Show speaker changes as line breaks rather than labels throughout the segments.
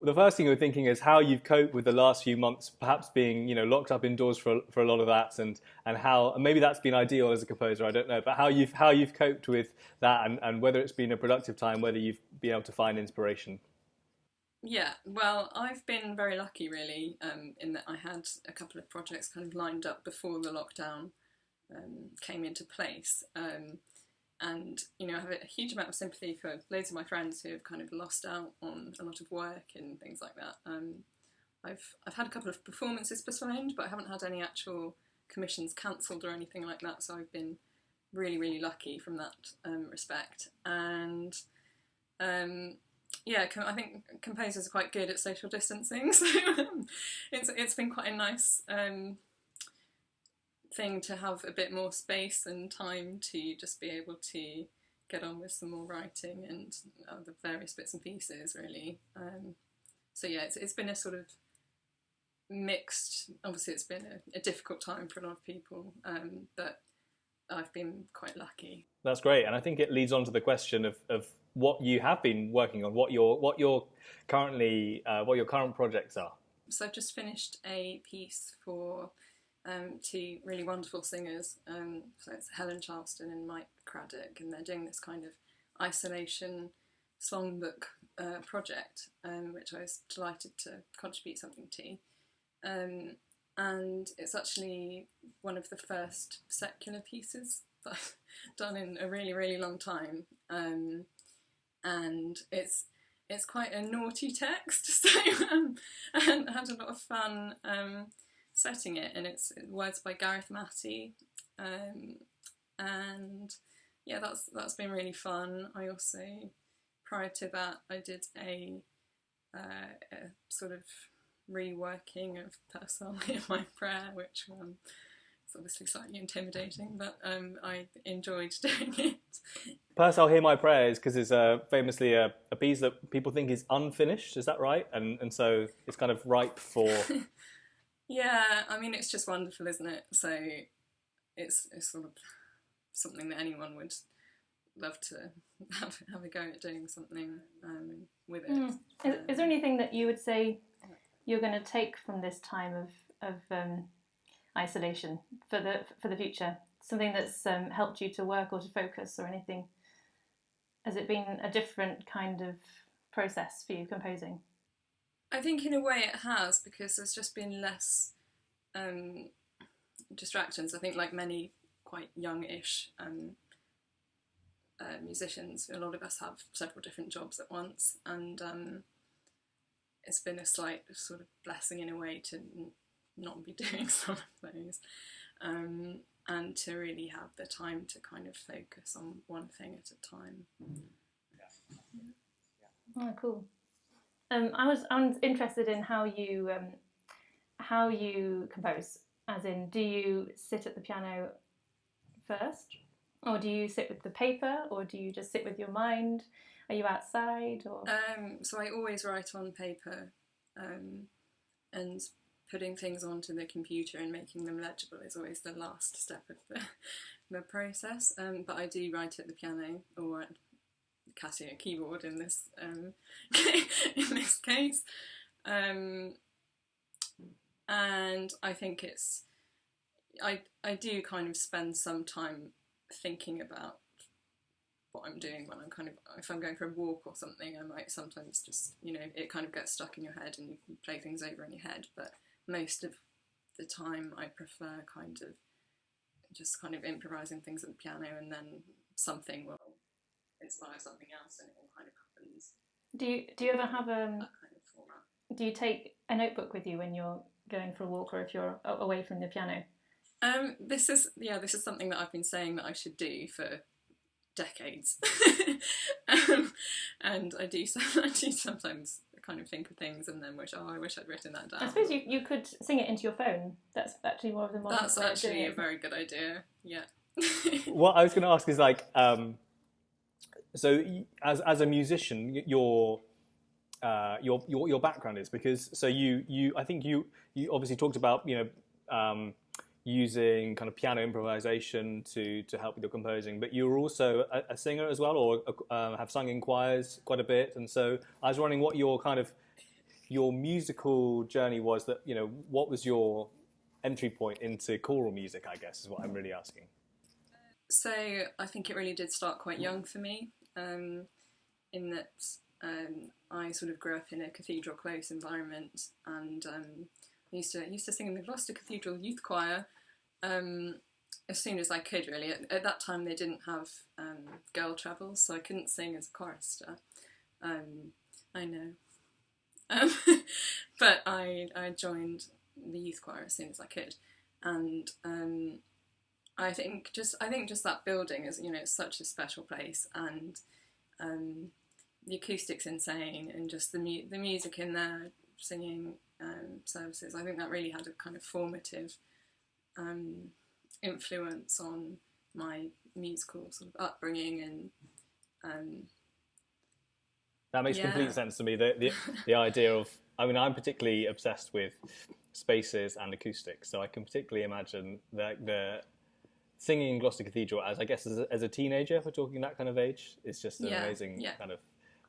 The first thing you're thinking is how you've coped with the last few months, perhaps being, locked up indoors for a lot of that, and how and maybe that's been ideal as a composer. I don't know, but how you've coped with that, and whether it's been a productive time, whether you've been able to find inspiration.
Yeah, well, I've been very lucky, really, in that I had a couple of projects kind of lined up before the lockdown came into place. And I have a huge amount of sympathy for loads of my friends who have kind of lost out on a lot of work and things like that. I've had a couple of performances postponed, but I haven't had any actual commissions cancelled or anything like that. So I've been really, really lucky from that respect. And yeah, I think composers are quite good at social distancing, so it's been quite a nice thing to have a bit more space and time to just be able to get on with some more writing and other various bits and pieces, really. So yeah, it's been a sort of mixed. Obviously, it's been a difficult time for a lot of people, but I've been quite lucky.
That's great, and I think it leads on to the question of what you have been working on, what your current projects are.
So I've just finished a piece for two really wonderful singers. So it's Helen Charleston and Mike Craddock, and they're doing this kind of isolation songbook project, which I was delighted to contribute something to. And it's actually one of the first secular pieces that I've done in a really, really long time. And it's quite a naughty text, so and I had a lot of fun setting it, and it's words by Gareth Matty, and yeah, that's been really fun. I also, prior to that, I did a sort of reworking of Purcell Hear My Prayer, which is obviously slightly intimidating, but I enjoyed doing it.
Purcell Hear My Prayers, because it's famously a piece that people think is unfinished, is that right? And so it's kind of ripe for...
Yeah, I mean, it's just wonderful, isn't it? So it's sort of something that anyone would love to have a go at doing something with it.
Is there anything that you would say you're going to take from this time of isolation for the future? Something that's helped you to work or to focus or anything? Has it been a different kind of process for you composing?
I think in a way it has, because there's just been less distractions. I think, like many quite young-ish musicians, a lot of us have several different jobs at once, and it's been a slight sort of blessing in a way to not be doing some of those, and to really have the time to kind of focus on one thing at a time.
Oh, cool. I'm interested in how you compose. As in, do you sit at the piano first, or do you sit with the paper, or do you just sit with your mind? Are you outside, or?
So I always write on paper, and putting things onto the computer and making them legible is always the last step of the process. But I do write at the piano or at Casio keyboard in this in this case, and I think I do kind of spend some time thinking about what I'm doing when I'm kind of, if I'm going for a walk or something, I might sometimes just, it kind of gets stuck in your head and you can play things over in your head, but most of the time I prefer kind of just kind of improvising things at the piano, and then something will inspire something else and it all kind of happens.
Do you ever have
that kind of format.
Do you take a notebook with you when you're going for a walk, or if you're away from the piano?
This is something that I've been saying that I should do for decades, and I do sometimes kind of think of things and then I wish I'd written that down.
I suppose you could sing it into your phone. That's actually more of the modern.
That's actually a very good idea. Yeah.
What I was going to ask is so as a musician, your background is, because so you I think you obviously talked about using kind of piano improvisation to help with your composing, but you're also a singer as well, or have sung in choirs quite a bit, and so I was wondering what your kind of your musical journey was. That what was your entry point into choral music? I guess is what I'm really asking.
So I think it really did start quite young for me, in that I sort of grew up in a cathedral close environment, and I used to sing in the Gloucester Cathedral Youth Choir as soon as I could. Really, at that time they didn't have girl trebles, so I couldn't sing as a chorister. I know, but I joined the youth choir as soon as I could, and I think just that building is, it's such a special place, and the acoustics insane, and just the music in there, singing services. I think that really had a kind of formative influence on my musical sort of upbringing, and
that makes complete sense to me. The idea of, I'm particularly obsessed with spaces and acoustics, so I can particularly imagine the singing in Gloucester Cathedral as a teenager, if we're talking that kind of age, it's just an amazing kind of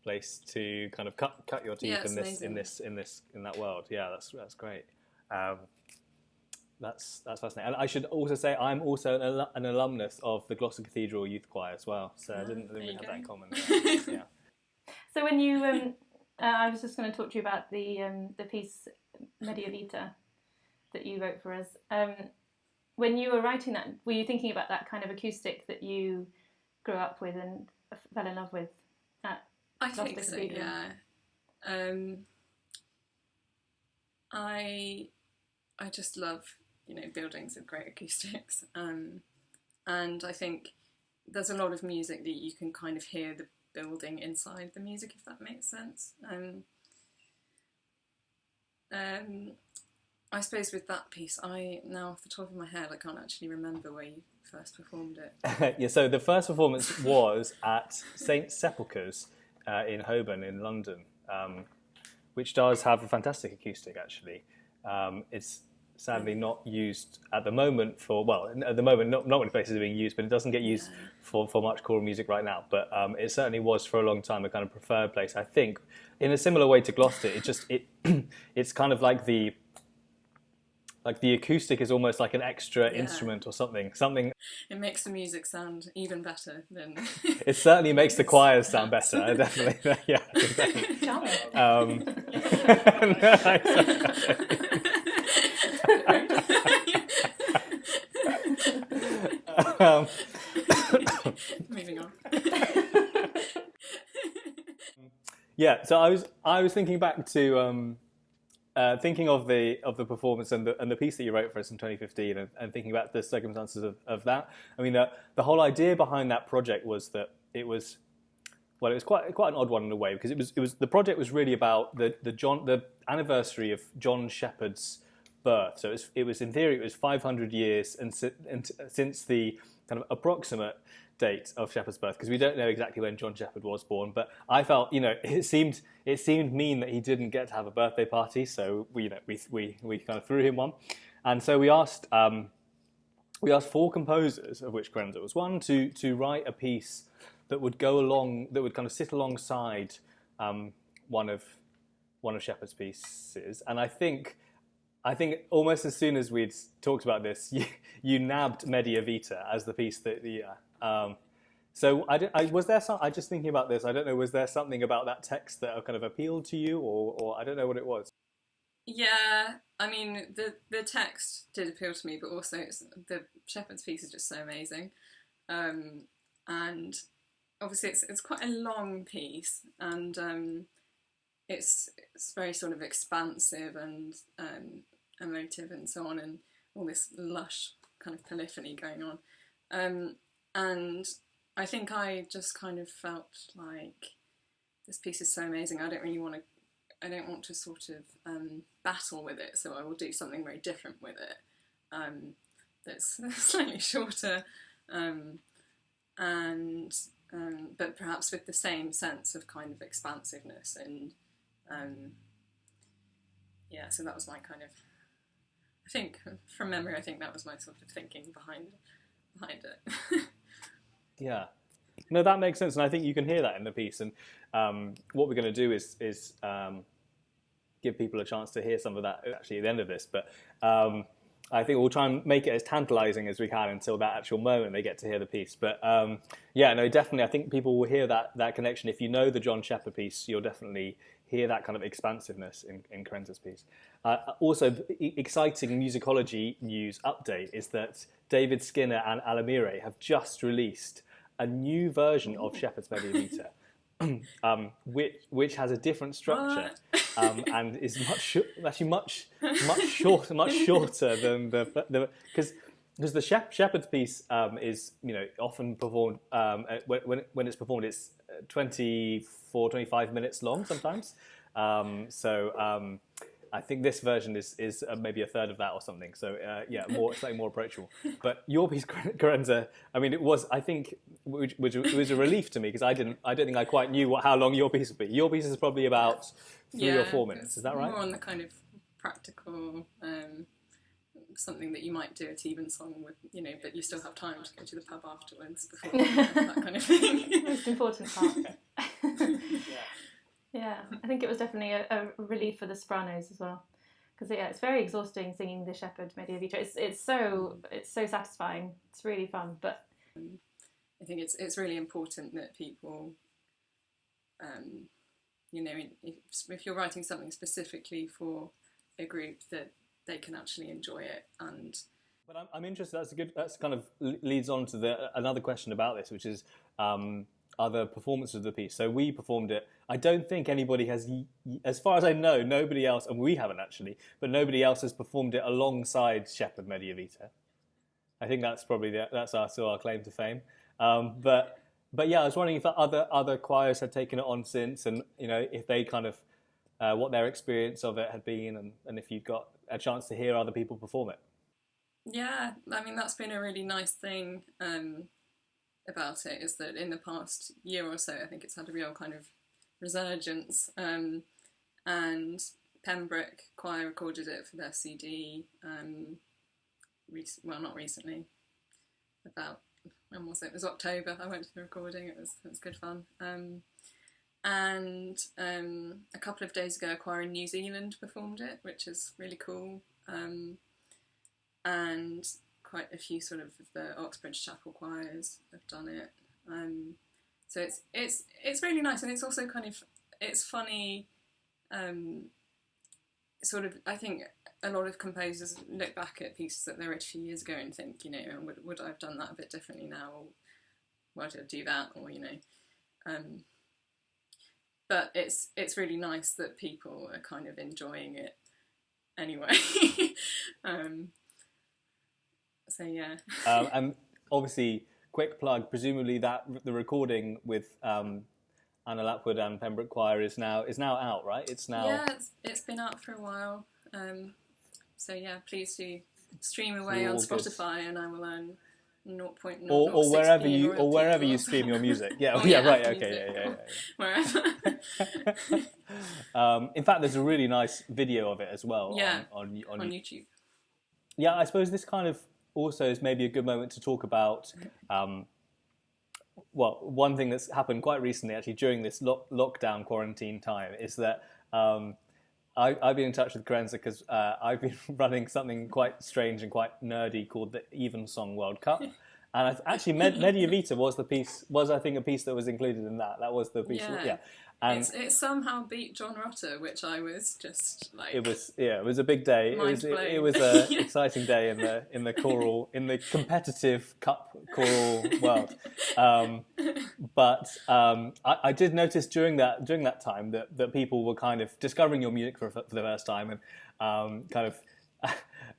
place to kind of cut your teeth in that world. Yeah, that's great. That's fascinating. And I should also say I'm also an alumnus of the Gloucester Cathedral Youth Choir as well. So I didn't really have that in common. Yeah.
So when you, I was just going to talk to you about the piece Media Vita that you wrote for us. When you were writing that, were you thinking about that kind of acoustic that you grew up with and fell in love with at
I think so, yeah. I just love, buildings with great acoustics, and I think there's a lot of music that you can kind of hear the building inside the music, if that makes sense. I suppose with that piece, now off the top of my head, I can't actually remember where you first performed it.
Yeah, so the first performance was at St Sepulchre's in Holborn in London, which does have a fantastic acoustic actually. It's sadly not used at the moment not many places are being used, but it doesn't get used for much choral music right now. But it certainly was for a long time a kind of preferred place, I think. In a similar way to Gloucester, it's kind of like the acoustic is almost like an extra instrument or something.
It makes the music sound even better than...
It certainly makes the choirs sound better, definitely. Yeah.
Moving on.
Yeah, so I was thinking back to thinking of the performance and the piece that you wrote for us in 2015, and thinking about the circumstances of that. The whole idea behind that project was that it was quite an odd one in a way, because it was the project was really about the anniversary of John Shepard's birth. So it was in theory it was 500 years and since the kind of approximate date of Shepard's birth, because we don't know exactly when John Shepard was born, but I felt it seemed mean that he didn't get to have a birthday party, so we kind of threw him one, and so we asked 4 composers, of which Kerensa was one, to write a piece that would kind of sit alongside one of Shepard's pieces, and I think almost as soon as we'd talked about this, you nabbed Media Vita as the piece that so I just thinking about this, I don't know, was there something about that text that kind of appealed to you, or I don't know what it was?
Yeah, the text did appeal to me, but also the Shepard's piece is just so amazing, and obviously it's quite a long piece, and it's very sort of expansive and emotive and so on, and all this lush kind of polyphony going on. And I think I just kind of felt like this piece is so amazing. I don't want to sort of battle with it, so I will do something very different with it. That's slightly shorter, but perhaps with the same sense of kind of expansiveness, and so that was my kind of, I think from memory, I think that was my sort of thinking behind it.
Yeah, no, that makes sense, and I think you can hear that in the piece. And what we're going to do is give people a chance to hear some of that actually at the end of this. But I think we'll try and make it as tantalising as we can until that actual moment they get to hear the piece. But yeah, no, definitely, I think people will hear that connection. If you know the John Shepard piece, you'll definitely hear that kind of expansiveness in Kerensa's piece. Also, exciting musicology news update is that David Skinner and Alamire have just released a new version of Shepard's Media Vita, which has a different structure and is much shorter than the because the Shepard's piece is often performed when it's performed it's 25 minutes long sometimes. I think this version is maybe a third of that or something. So yeah, slightly more approachable. But your piece, Kerensa, I mean, it was a relief to me because I don't think I quite knew how long your piece would be. Your piece is probably about 3 or 4 minutes. Is that right?
More on the kind of practical, something that you might do at evensong with, but you still have time to go to the pub afterwards before that kind of thing.
Most important part. Yeah, I think it was definitely a relief for the sopranos as well, because it's very exhausting singing the Shepard Media Vita. It's so satisfying. It's really fun, but
I think it's really important that people, if you're writing something specifically for a group, that they can actually enjoy it.
But I'm interested. That's kind of leads on to another question about this, which is other performances of the piece. So we performed it. I don't think anybody has, as far as I know, nobody else, and we haven't actually, but nobody else has performed it alongside Shepard Media Vita. I think that's probably that's still our claim to fame. But yeah, I was wondering if other choirs had taken it on since, and if they kind of what their experience of it had been, and if you've got a chance to hear other people perform it.
Yeah, I mean that's been a really nice thing about it, is that in the past year or so, I think it's had a real kind of resurgence, and Pembroke Choir recorded it for their CD. Not recently. About when was it? It was October. I went to the recording. It was good fun. And a couple of days ago, a choir in New Zealand performed it, which is really cool. And quite a few sort of the Oxbridge Chapel choirs have done it. So it's really nice, and it's also it's funny. Sort of, I think a lot of composers look back at pieces that they wrote a few years ago and think, would I have done that a bit differently now, or why did I do that, or but it's really nice that people are kind of enjoying it anyway. So yeah.
And obviously, quick plug. Presumably that the recording with Anna Lapwood and Pembroke Choir is now out, right? It's now.
Yeah, it's been out for a while. So yeah, please do stream away on Spotify, and I will earn 0.0
or wherever you stream your music. Yeah, right. Okay,
Wherever.
In fact, there's a really nice video of it as well.
Yeah,
on
YouTube.
Yeah, I suppose this kind of also is maybe a good moment to talk about. One thing that's happened quite recently, actually, during this lockdown quarantine time, is that I've been in touch with Kerensa because I've been running something quite strange and quite nerdy called the Evensong World Cup. And actually, Media Vita was I think a piece that was included in that. That was the piece. Yeah. And
it somehow beat John Rutter, which I was just like.
It was a big day. It was an exciting day in the competitive cup choral world. But I did notice during that time that people were kind of discovering your music for the first time, and kind of.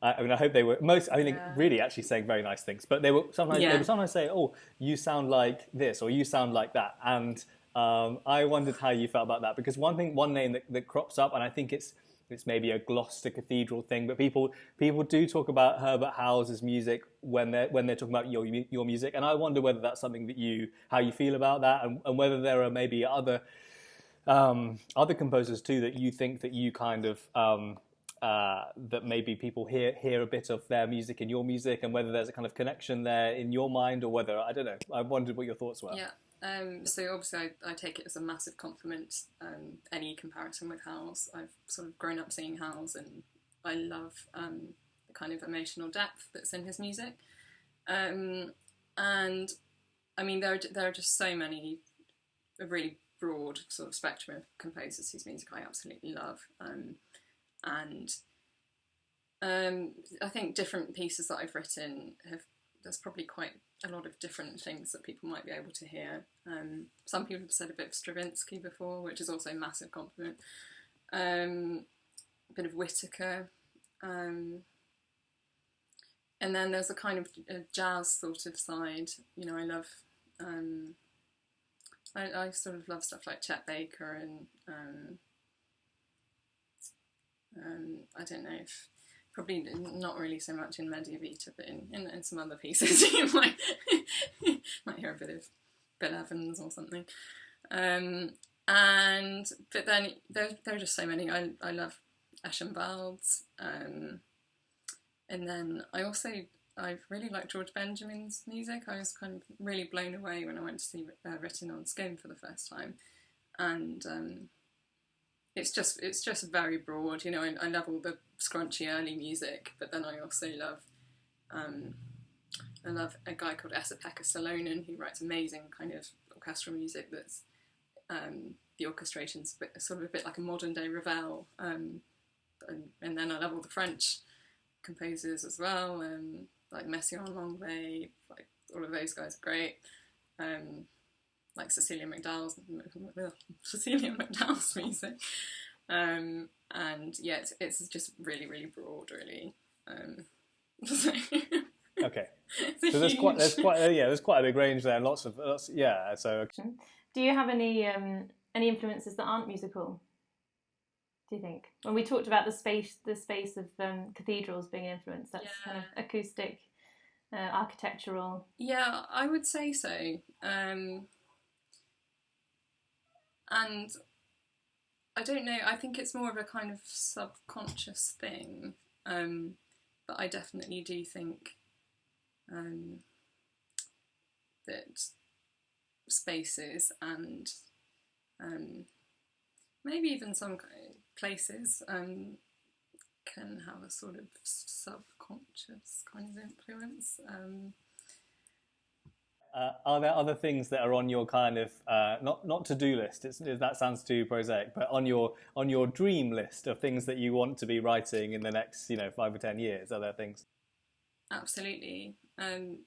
I mean, I hope they were really actually saying very nice things. But they would sometimes say, "Oh, you sound like this," or "You sound like that," and I wondered how you felt about that, because one name that crops up, and I think it's maybe a Gloucester Cathedral thing, but people do talk about Herbert Howells's music when they're talking about your music, and I wonder whether that's something that how you feel about that, and whether there are maybe other composers too that you think that you kind of that maybe people hear a bit of their music in your music, and whether there's a kind of connection there in your mind, or whether, I don't know. I wondered what your thoughts were.
Yeah, So obviously I take it as a massive compliment, any comparison with House. I've sort of grown up singing House, and I love the kind of emotional depth that's in his music. And I mean, there are just so many, a really broad sort of spectrum of composers whose music I absolutely love. And I think different pieces that I've written there's probably quite a lot of different things that people might be able to hear. Some people have said a bit of Stravinsky before, which is also a massive compliment. A bit of Whitaker. And then there's a kind of a jazz sort of side. You know, I love... I sort of love stuff like Chet Baker and I don't know if... Probably not really so much in Media Vita, but in some other pieces you might hear a bit of Bill Evans or something. But then there are just so many. I love Eschenwald's, and then I really like George Benjamin's music. I was kind of really blown away when I went to see Written on Skin for the first time, and it's just very broad. You know, I love all the scrunchy early music, but then I also love a guy called Esa-Pekka Salonen who writes amazing kind of orchestral music that's the orchestration's sort of a bit like a modern day Ravel, and then I love all the French composers as well, like Messiaen Longuet, like all of those guys are great, like Cecilia McDowell's music. And yeah, it's just really, really broad, really.
Okay, so there's quite a big range there, and lots. Yeah. So,
do you have any influences that aren't musical? Do you think, when we talked about the space of cathedrals being influenced, that's kind of acoustic, architectural?
Yeah, I would say so. And I don't know, I think it's more of a kind of subconscious thing, but I definitely do think that spaces and maybe even some places can have a sort of subconscious kind of influence.
Are there other things that are on your kind of not to-do list? That sounds too prosaic, but on your dream list of things that you want to be writing in the next 5 or 10 years? Are there things?
Absolutely. I'm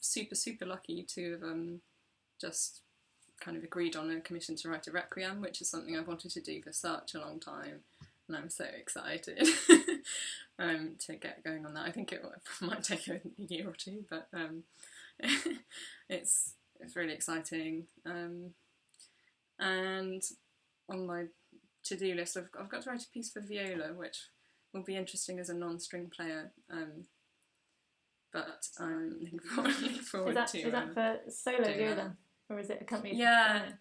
super lucky to have just kind of agreed on a commission to write a requiem, which is something I've wanted to do for such a long time, and I'm so excited to get going on that. I think it might take a year or two, but it's really exciting. And on my to-do list, I've got to write a piece for viola, which will be interesting as a non-string player. But I'm looking forward to.
Is that for solo viola, or is it accompanied?
Yeah.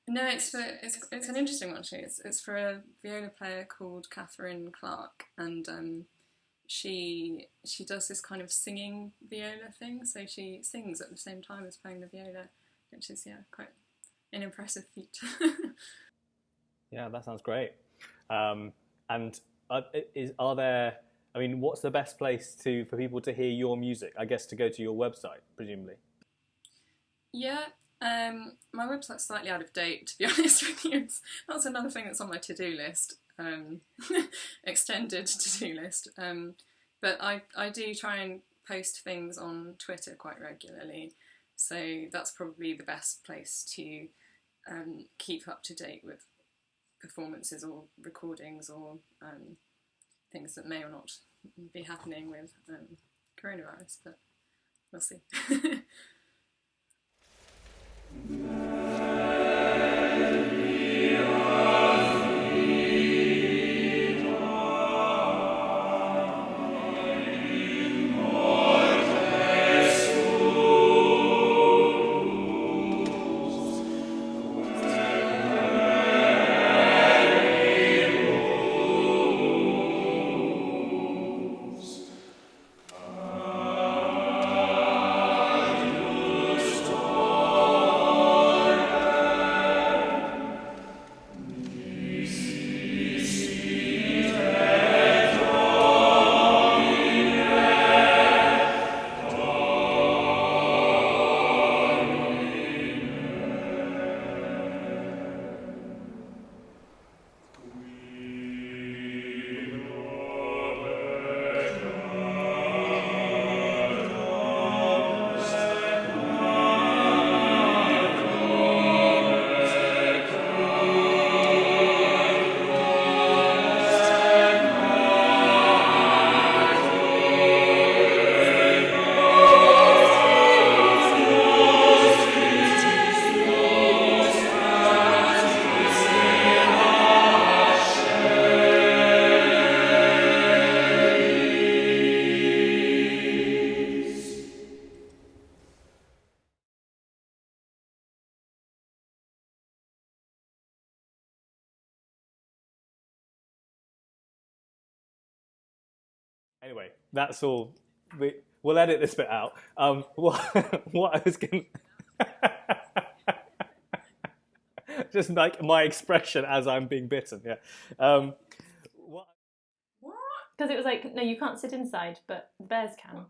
No, it's an interesting one actually. It's for a viola player called Catherine Clark, and she does this kind of singing viola thing. So she sings at the same time as playing the viola, which is quite an impressive feat.
Yeah, that sounds great. And are there? I mean, what's the best place for people to hear your music? I guess to go to your website, presumably.
Yeah, my website's slightly out of date, to be honest with you. That's another thing that's on my to-do list, extended to-do list. But I do try and post things on Twitter quite regularly, so that's probably the best place to keep up to date with performances or recordings or things that may or not be happening with coronavirus, but we'll see.
Anyway, that's all. We'll edit this bit out. What I was going just like my expression as I'm being bitten. Yeah.
What?
Because it was like, no, you can't sit inside, but bears can.